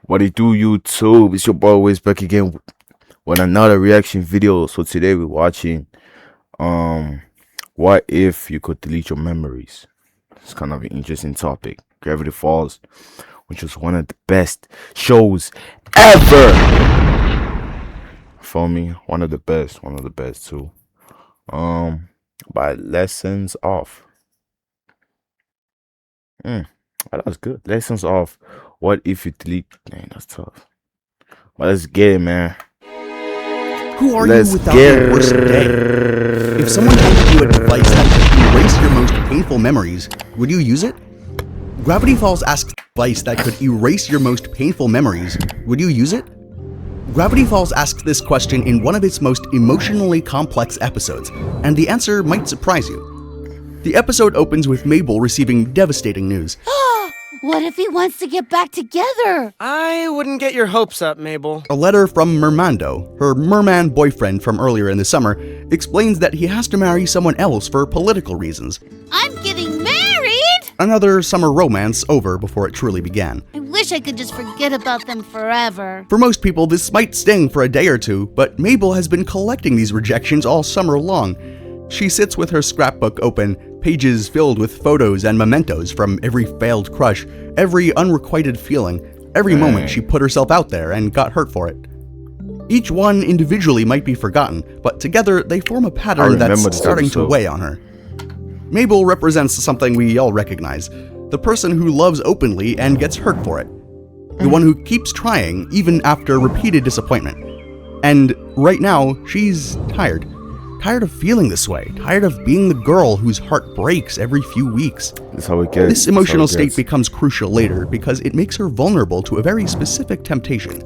What it do, YouTube? It's your boy Wiz back again with another reaction video. So today we're watching um what if you could delete your memories. It's kind of an interesting topic. Gravity Falls, which was one of the best shows ever. For me, one of the best too. By Lessons Off. That was good. Lessons Off. What if you delete? Dang, that's tough. But let's get it, man. Who are Let's you without get your worst day? If someone handed you advice that could erase your most painful memories, would you use it? Gravity Falls asks advice that could erase your most painful memories. Would you use it? Gravity Falls asks this question in one of its most emotionally complex episodes, and the answer might surprise you. The episode opens with Mabel receiving devastating news. What if he wants to get back together? I wouldn't get your hopes up, Mabel. A letter from Mermando, her merman boyfriend from earlier in the summer, explains that he has to marry someone else for political reasons. I'm getting married! Another summer romance over before it truly began. I wish I could just forget about them forever. For most people, this might sting for a day or two, but Mabel has been collecting these rejections all summer long. She sits with her scrapbook open, pages filled with photos and mementos from every failed crush, every unrequited feeling, every moment she put herself out there and got hurt for it. Each one individually might be forgotten, but together they form a pattern that's starting to weigh on her. Mabel represents something we all recognize: the person who loves openly and gets hurt for it. The one who keeps trying even after repeated disappointment. And right now, she's tired. Tired of feeling this way, tired of being the girl whose heart breaks every few weeks. That's how it gets. This emotional state becomes crucial later because it makes her vulnerable to a very specific temptation.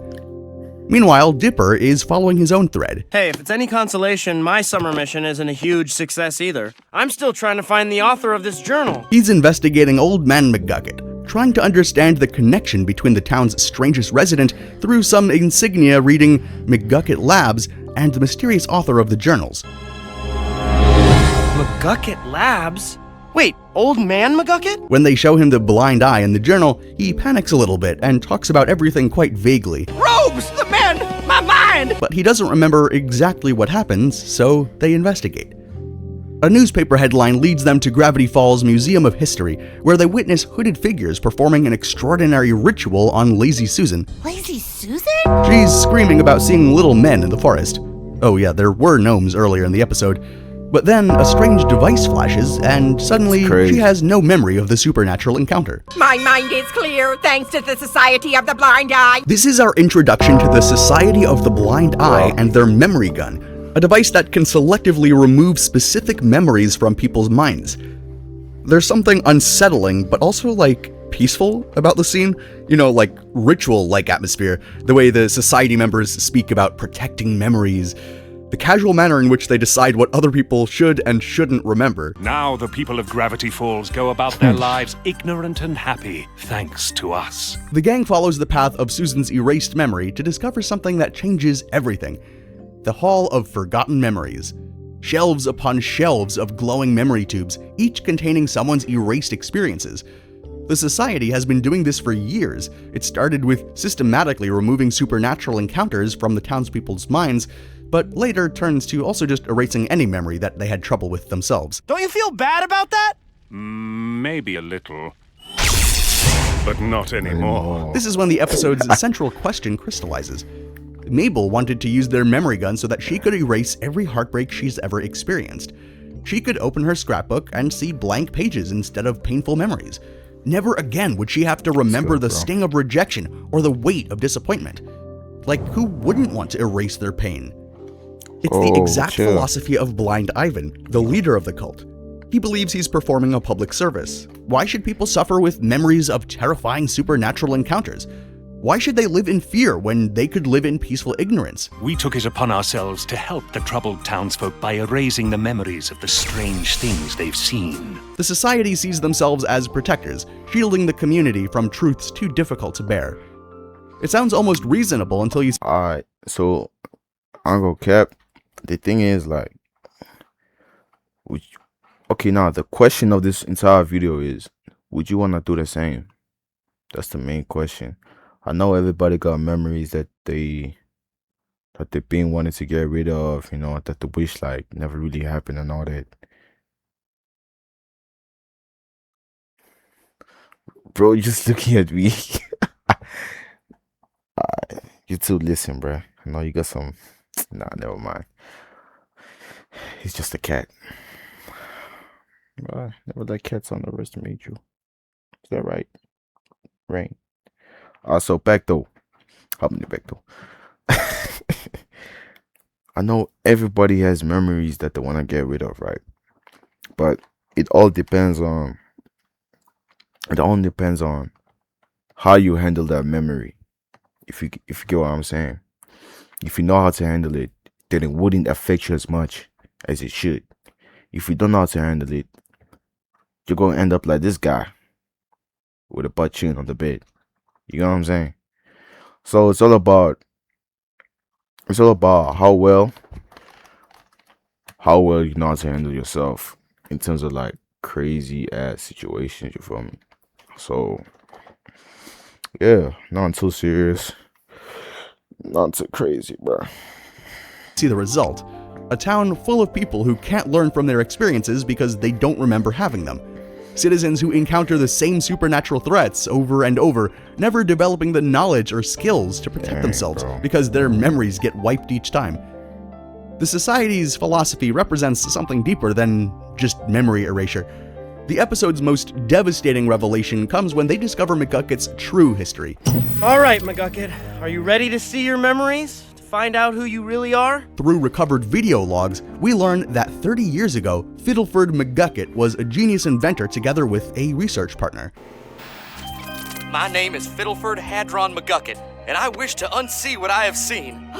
Meanwhile, Dipper is following his own thread. Hey, if it's any consolation, my summer mission isn't a huge success either. I'm still trying to find the author of this journal. He's investigating Old Man McGucket, trying to understand the connection between the town's strangest resident through some insignia reading McGucket Labs and the mysterious author of the journals. McGucket Labs? Wait, Old Man McGucket? When they show him the blind eye in the journal, he panics a little bit and talks about everything quite vaguely. Robes! The man! My mind! But he doesn't remember exactly what happens, so they investigate. A newspaper headline leads them to Gravity Falls Museum of History, where they witness hooded figures performing an extraordinary ritual on Lazy Susan. Lazy Susan? She's screaming about seeing little men in the forest. Oh yeah, there were gnomes earlier in the episode. But then a strange device flashes, and suddenly she has no memory of the supernatural encounter. My mind is clear thanks to the Society of the Blind Eye. This is our introduction to the Society of the Blind Eye and their memory gun, a device that can selectively remove specific memories from people's minds. There's something unsettling, but also peaceful about the scene. You know, like ritual-like atmosphere, the way the society members speak about protecting memories, the casual manner in which they decide what other people should and shouldn't remember. Now the people of Gravity Falls go about their lives ignorant and happy, thanks to us. The gang follows the path of Susan's erased memory to discover something that changes everything: the Hall of Forgotten Memories. Shelves upon shelves of glowing memory tubes, each containing someone's erased experiences. The Society has been doing this for years. It started with systematically removing supernatural encounters from the townspeople's minds, but later turns to also just erasing any memory that they had trouble with themselves. Don't you feel bad about that? Maybe a little. But not anymore. This is when the episode's central question crystallizes. Mabel wanted to use their memory gun so that she could erase every heartbreak she's ever experienced. She could open her scrapbook and see blank pages instead of painful memories. Never again would she have to remember the sting of rejection or the weight of disappointment. Like, who wouldn't want to erase their pain? It's the exact philosophy of Blind Ivan, the leader of the cult. He believes he's performing a public service. Why should people suffer with memories of terrifying supernatural encounters? Why should they live in fear when they could live in peaceful ignorance? We took it upon ourselves to help the troubled townsfolk by erasing the memories of the strange things they've seen. The Society sees themselves as protectors, shielding the community from truths too difficult to bear. It sounds almost reasonable until you... Alright, so Uncle Cap, the thing is, now the question of this entire video is, would you want to do the same? That's the main question. I know everybody got memories that they've been wanting to get rid of, that they wish like never really happened and all that. Bro, you're just looking at me. You two listen, bro. I know you got some. Nah, never mind. He's just a cat. Never let cats underestimate you. Is that right? Rain. Also, back though. How many back though? I know everybody has memories that they want to get rid of, right? But it all depends on how you handle that memory. If you get what I'm saying. If you know how to handle it, then it wouldn't affect you as much as it should. If you don't know how to handle it, you're gonna end up like this guy with a butt chin on the bed. You know what I'm saying? So it's all about how well you know how to handle yourself in terms of like crazy ass situations, you feel me? So yeah, not too serious, not too crazy, bro. See the result. A town full of people who can't learn from their experiences because they don't remember having them. Citizens who encounter the same supernatural threats over and over, never developing the knowledge or skills to protect themselves because their memories get wiped each time. The society's philosophy represents something deeper than just memory erasure. The episode's most devastating revelation comes when they discover McGucket's true history. All right, McGucket, are you ready to see your memories? To find out who you really are? Through recovered video logs, we learn that 30 years ago, Fiddleford McGucket was a genius inventor together with a research partner. My name is Fiddleford Hadron McGucket, and I wish to unsee what I have seen.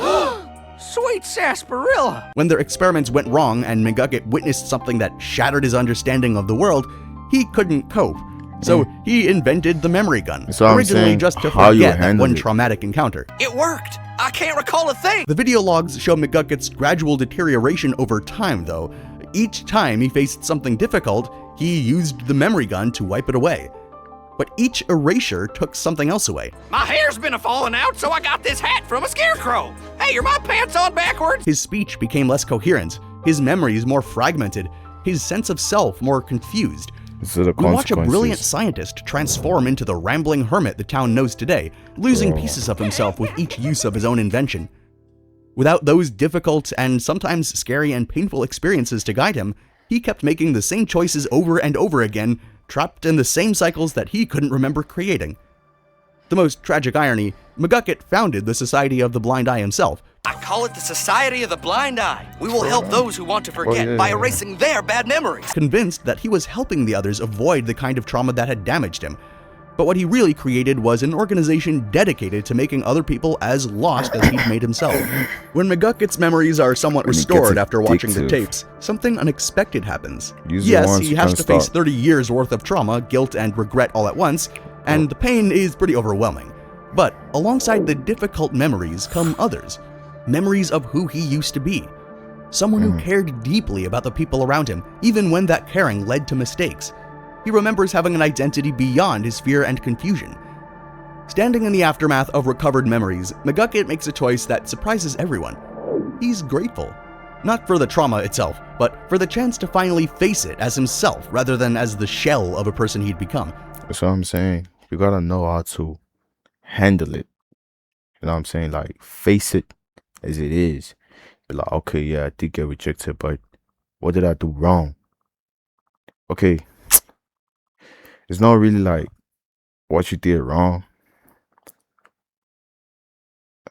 Sweet sarsaparilla! When their experiments went wrong and McGucket witnessed something that shattered his understanding of the world, he couldn't cope. So he invented the memory gun, originally just to forget that one traumatic encounter. It worked! I can't recall a thing! The video logs show McGucket's gradual deterioration over time, though. Each time he faced something difficult, he used the memory gun to wipe it away. But each erasure took something else away. My hair's been falling out, so I got this hat from a scarecrow. Hey, are my pants on backwards? His speech became less coherent, his memories more fragmented, his sense of self more confused. We watch a brilliant scientist transform into the rambling hermit the town knows today, losing pieces of himself with each use of his own invention. Without those difficult and sometimes scary and painful experiences to guide him, he kept making the same choices over and over again, trapped in the same cycles that he couldn't remember creating. The most tragic irony, McGucket founded the Society of the Blind Eye himself. I call it the Society of the Blind Eye. We will help those who want to forget by erasing their bad memories. Convinced that he was helping the others avoid the kind of trauma that had damaged him. But what he really created was an organization dedicated to making other people as lost as he'd made himself. When McGucket's memories are somewhat restored after watching the tapes, something unexpected happens. Yes, he has to face 30 years worth of trauma, guilt, and regret all at once, and the pain is pretty overwhelming. But alongside the difficult memories come others. Memories of who he used to be. Someone who cared deeply about the people around him, even when that caring led to mistakes. He remembers having an identity beyond his fear and confusion. Standing in the aftermath of recovered memories, McGucket makes a choice that surprises everyone. He's grateful. Not for the trauma itself, but for the chance to finally face it as himself rather than as the shell of a person he'd become. That's what I'm saying. You gotta know how to handle it. You know what I'm saying? Like, face it as it is. Be like, okay, yeah, I did get rejected, but what did I do wrong? Okay. It's not really like what you did wrong.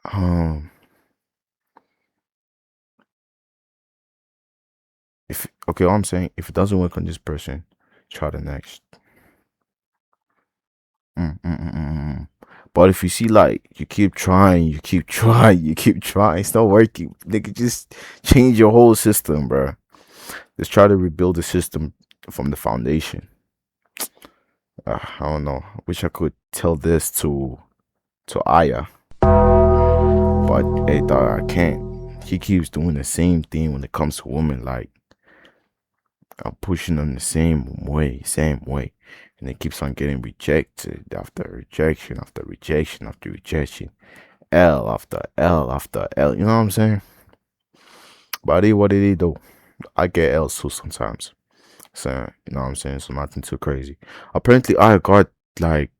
All I'm saying, if it doesn't work on this person, try the next. But if you see like you keep trying, it's not working. Nigga, just change your whole system, bro. Just try to rebuild the system from the foundation. I don't know. Wish I could tell this to Aya, but hey, dog, I can't. He keeps doing the same thing when it comes to women. Like, I'm pushing them the same way. and it keeps on getting rejected after rejection after rejection after rejection, L after L after L. You know what I'm saying? But it is what it is, though. I get L's too sometimes. So you know what I'm saying? So nothing too crazy. Apparently, I got like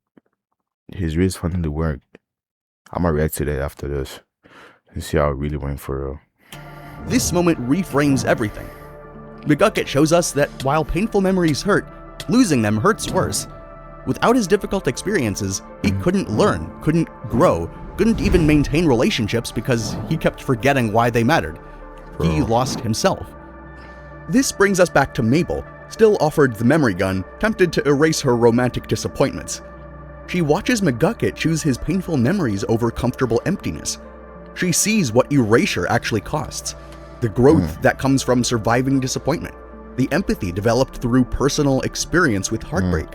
his reels finally worked. I'm gonna react to that after this and see how it really went for real. This moment reframes everything. McGucket shows us that while painful memories hurt, losing them hurts worse. Without his difficult experiences, he couldn't learn, couldn't grow, couldn't even maintain relationships because he kept forgetting why they mattered. He lost himself. This brings us back to Mabel, still offered the memory gun, tempted to erase her romantic disappointments. She watches McGucket choose his painful memories over comfortable emptiness. She sees what erasure actually costs. The growth that comes from surviving disappointment, the empathy developed through personal experience with heartbreak,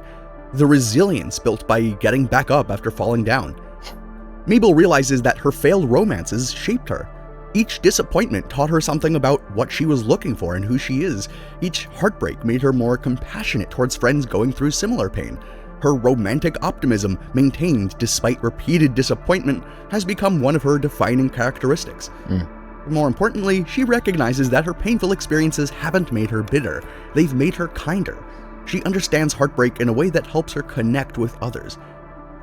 the resilience built by getting back up after falling down. Mabel realizes that her failed romances shaped her. Each disappointment taught her something about what she was looking for and who she is. Each heartbreak made her more compassionate towards friends going through similar pain. Her romantic optimism, maintained despite repeated disappointment, has become one of her defining characteristics. More importantly, she recognizes that her painful experiences haven't made her bitter, they've made her kinder. She understands heartbreak in a way that helps her connect with others.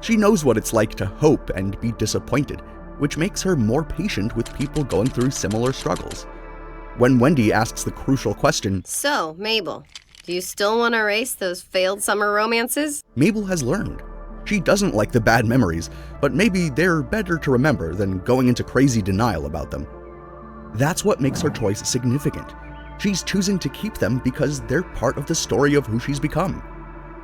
She knows what it's like to hope and be disappointed, which makes her more patient with people going through similar struggles. When Wendy asks the crucial question, "So, Mabel, do you still want to erase those failed summer romances?" Mabel has learned. She doesn't like the bad memories, but maybe they're better to remember than going into crazy denial about them. That's what makes her choice significant. She's choosing to keep them because they're part of the story of who she's become.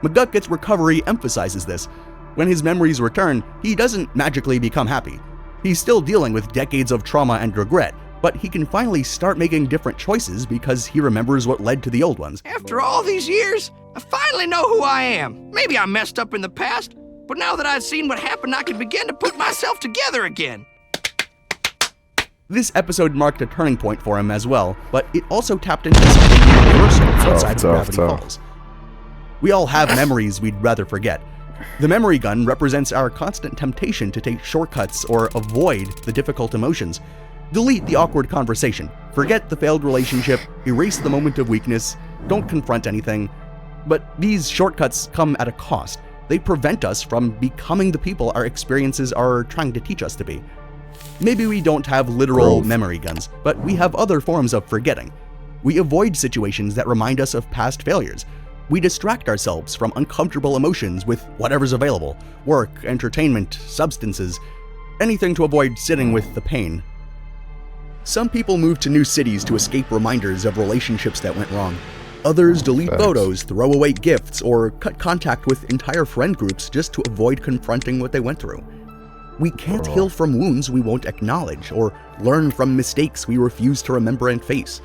McGucket's recovery emphasizes this. When his memories return, he doesn't magically become happy. He's still dealing with decades of trauma and regret, but he can finally start making different choices because he remembers what led to the old ones. After all these years, I finally know who I am. Maybe I messed up in the past, but now that I've seen what happened, I can begin to put myself together again. This episode marked a turning point for him as well, but it also tapped into something universal outside of Gravity Falls. We all have memories we'd rather forget. The memory gun represents our constant temptation to take shortcuts or avoid the difficult emotions. Delete the awkward conversation, forget the failed relationship, erase the moment of weakness, don't confront anything. But these shortcuts come at a cost. They prevent us from becoming the people our experiences are trying to teach us to be. Maybe we don't have literal memory guns, but we have other forms of forgetting. We avoid situations that remind us of past failures. We distract ourselves from uncomfortable emotions with whatever's available: work, entertainment, substances, anything to avoid sitting with the pain. Some people move to new cities to escape reminders of relationships that went wrong. Others delete photos, throw away gifts, or cut contact with entire friend groups just to avoid confronting what they went through. We can't heal from wounds we won't acknowledge, or learn from mistakes we refuse to remember and face.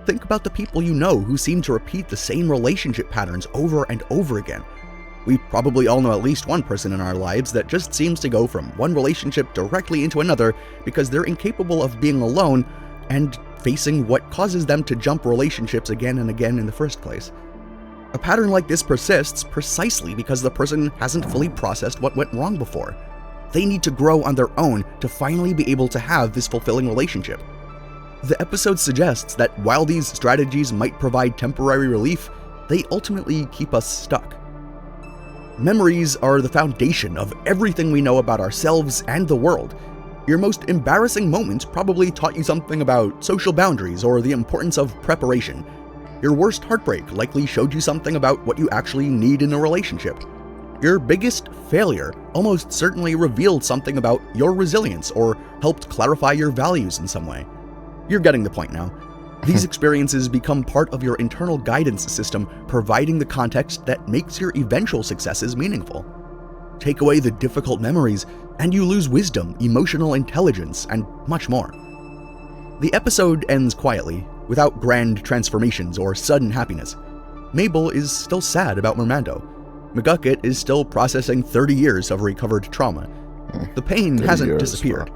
Think about the people you know who seem to repeat the same relationship patterns over and over again. We probably all know at least one person in our lives that just seems to go from one relationship directly into another because they're incapable of being alone and facing what causes them to jump relationships again and again in the first place. A pattern like this persists precisely because the person hasn't fully processed what went wrong before. They need to grow on their own to finally be able to have this fulfilling relationship. The episode suggests that while these strategies might provide temporary relief, they ultimately keep us stuck. Memories are the foundation of everything we know about ourselves and the world. Your most embarrassing moment probably taught you something about social boundaries or the importance of preparation. Your worst heartbreak likely showed you something about what you actually need in a relationship. Your biggest failure almost certainly revealed something about your resilience or helped clarify your values in some way. You're getting the point now. These experiences become part of your internal guidance system, providing the context that makes your eventual successes meaningful. Take away the difficult memories, and you lose wisdom, emotional intelligence, and much more. The episode ends quietly, without grand transformations or sudden happiness. Mabel is still sad about Mermando. McGucket is still processing 30 years of recovered trauma. The pain hasn't disappeared.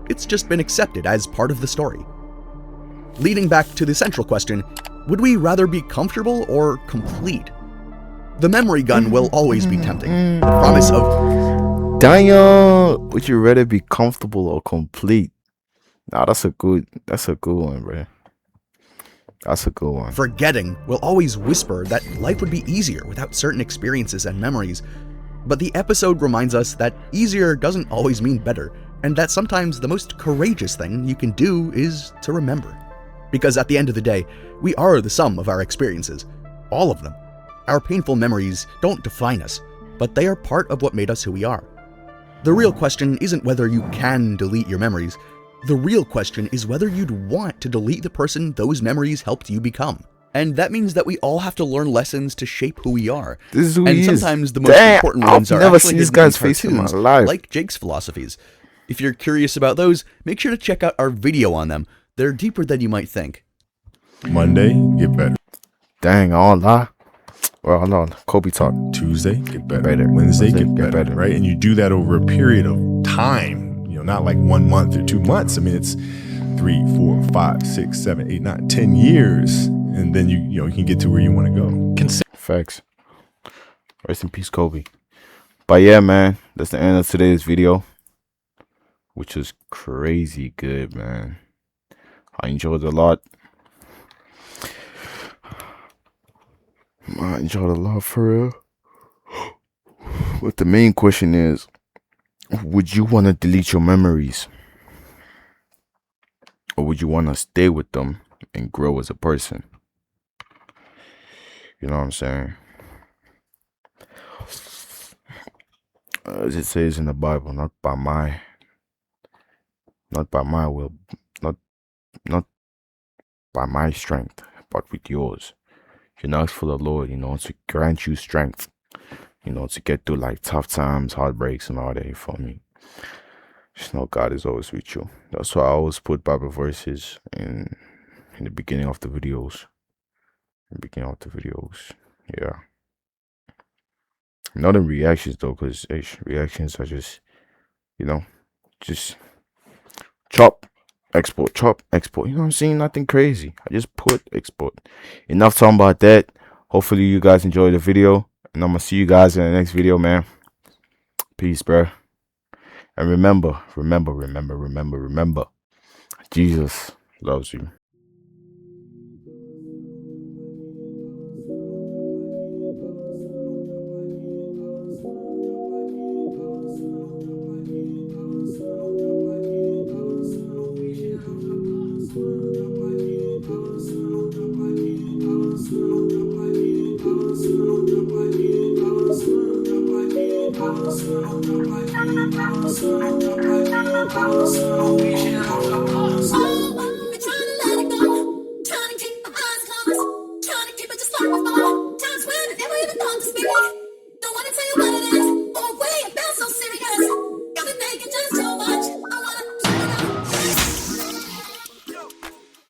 It's just been accepted as part of the story. Leading back to the central question, would we rather be comfortable or complete? The memory gun will always be tempting. The promise of Damn, would you rather be comfortable or complete? Nah, that's a good one, bro. That's a good one. forgetting will always whisper that life would be easier without certain experiences and memories. But the episode reminds us that easier doesn't always mean better, and that sometimes the most courageous thing you can do is to remember. Because at the end of the day, we are the sum of our experiences. All of them. Our painful memories don't define us, but they are part of what made us who we are. The real question isn't whether you can delete your memories. The real question is whether you'd want to delete the person those memories helped you become. And that means that we all have to learn lessons to shape who we are. This is who and he is. sometimes the most Damn, important I've ones are never actually seen this hidden in guy's face in my cartoons, life. like Jake's philosophies. If you're curious about those, make sure to check out our video on them. They're deeper than you might think. Monday, get better. Dang, I won't lie. Well, hold on. Kobe talk. Tuesday, get better. Better. Wednesday, Wednesday, get better. Right? And you do that over a period of time, not like 1 month or 2 months. I mean, it's 3, 4, 5, 6, 7, 8, 9, 10 years. And then you can get to where you want to go. Facts. Rest in peace, Kobe. But yeah, man, that's the end of today's video, which is crazy good, man. I enjoyed it a lot. I enjoyed it a lot, for real. But the main question is, would you want to delete your memories? Or would you want to stay with them and grow as a person? You know what I'm saying? As it says in the Bible, not by my will, not by my strength, but with yours. Ask for the Lord, to grant you strength, to get through like tough times, heartbreaks, and all that. For me, just know God is always with you. That's why I always put Bible verses in the beginning of the videos. Yeah. Not in reactions though, because reactions are just, just chop, export, chop, export. You know what I'm saying? Nothing crazy. I just put export. Enough talking about that. Hopefully you guys enjoyed the video, and I'm gonna see you guys in the next video, man. Peace, bro. And remember, Jesus loves you. Trying to keep it just like before. Times when I never even thought to speak.